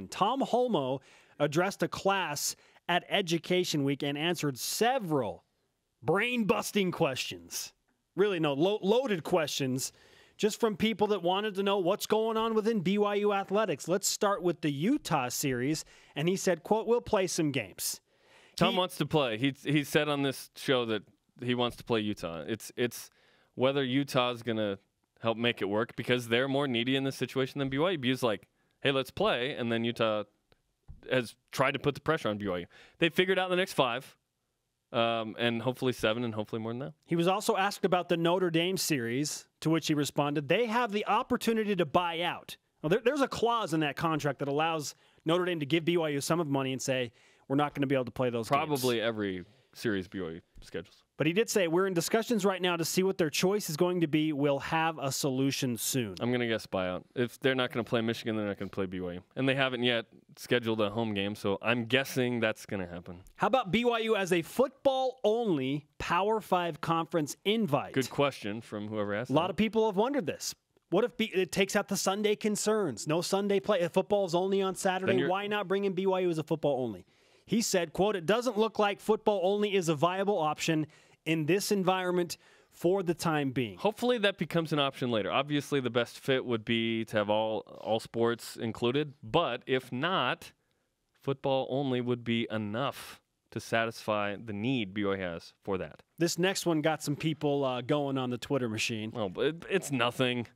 weekend. Tom Holmoe addressed a class at Education Week and answered several brain-busting questions. Really, no, loaded questions just from people that wanted to know what's going on within BYU athletics. Let's start with the Utah series. And he said, quote, "We'll play some games." Tom wants to play. He said on this show that he wants to play Utah. It's whether Utah's going to help make it work because they're more needy in this situation than BYU. BYU's like, hey, let's play. And then Utah has tried to put the pressure on BYU. They figured out the next 5. And hopefully 7 and hopefully more than that. He was also asked about the Notre Dame series, to which he responded, they have the opportunity to buy out. Well, there's a clause in that contract that allows Notre Dame to give BYU some of the money and say, we're not going to be able to play those games. Probably every series BYU schedules. But he did say, we're in discussions right now to see what their choice is going to be. We'll have a solution soon. I'm going to guess buyout. If they're not going to play Michigan, they're not going to play BYU. And they haven't yet scheduled a home game, so I'm guessing that's going to happen. How about BYU as a football-only Power 5 conference invite? Good question from whoever asked A lot of people have wondered this. What if it takes out the Sunday concerns? No Sunday play. If football is only on Saturday, why not bring in BYU as a football-only? He said, quote, "It doesn't look like football-only is a viable option in this environment for the time being." Hopefully that becomes an option later. Obviously, the best fit would be to have all sports included. But if not, football only would be enough to satisfy the need BYU has for that. This next one got some people going on the Twitter machine. Oh, but it's nothing.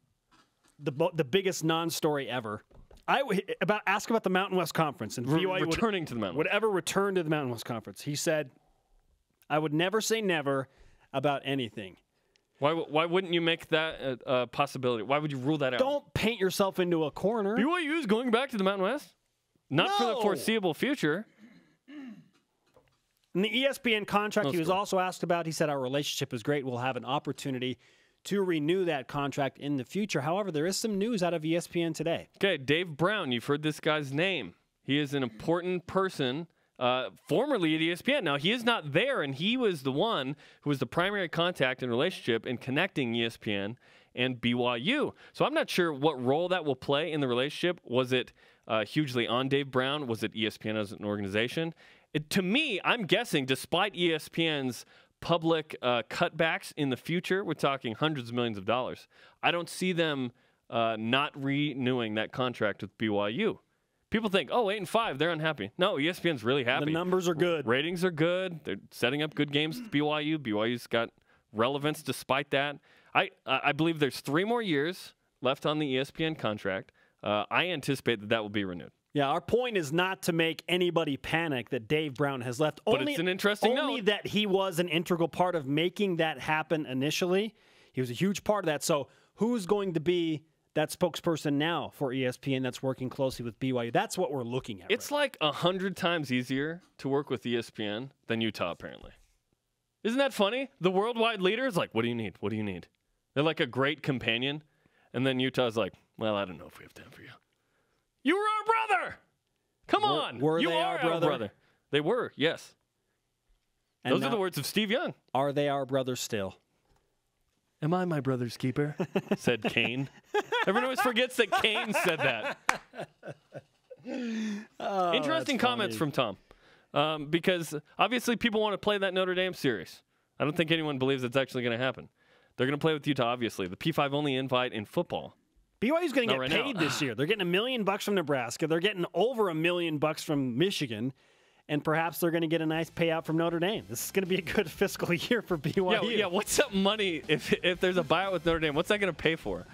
The biggest non-story ever. Ask about the Mountain West Conference and BYU returning to the Mountain West. Would ever return to the Mountain West Conference. He said, "I would never say never about anything." Why wouldn't you make that a possibility? Why would you rule that out? Don't paint yourself into a corner. BYU is going back to the Mountain West? Not for the foreseeable future. In the ESPN contract he was also asked about, he said, "Our relationship is great. We'll have an opportunity to renew that contract in the future." However, there is some news out of ESPN today. Okay, Dave Brown, you've heard this guy's name. He is an important person, formerly at ESPN. Now, he is not there, and he was the one who was the primary contact and relationship in connecting ESPN and BYU. So I'm not sure what role that will play in the relationship. Was it hugely on Dave Brown? Was it ESPN as an organization? To me, I'm guessing, despite ESPN's public cutbacks in the future, we're talking hundreds of millions of dollars, I don't see them not renewing that contract with BYU. People think, oh, 8-5, they're unhappy. No, ESPN's really happy. The numbers are good. Ratings are good. They're setting up good games with BYU. BYU's got relevance despite that. I believe there's 3 more years left on the ESPN contract. I anticipate that will be renewed. Yeah, our point is not to make anybody panic that Dave Brown has left. But it's an interesting note. Only that he was an integral part of making that happen initially. He was a huge part of that. So who's going to be that spokesperson now for ESPN that's working closely with BYU? That's what we're looking at. It's like 100 times easier to work with ESPN than Utah, apparently. Isn't that funny? The worldwide leader is like, what do you need? What do you need? They're like a great companion. And then Utah's like, well, I don't know if we have time for you. You were our brother. Come on. Were you they are our brother? They were, yes. And those are the words of Steve Young. Are they our brothers still? Am I my brother's keeper? Said Kane. Everyone always forgets that Kane said that. Interesting comments from Tom. Because obviously people want to play that Notre Dame series. I don't think anyone believes it's actually going to happen. They're going to play with Utah, obviously. The P5 only invite in football. BYU's going to get paid this year. They're getting $1 million from Nebraska. They're getting over $1 million from Michigan. And perhaps they're going to get a nice payout from Notre Dame. This is going to be a good fiscal year for BYU. Yeah, what's that money if there's a buyout with Notre Dame? What's that going to pay for?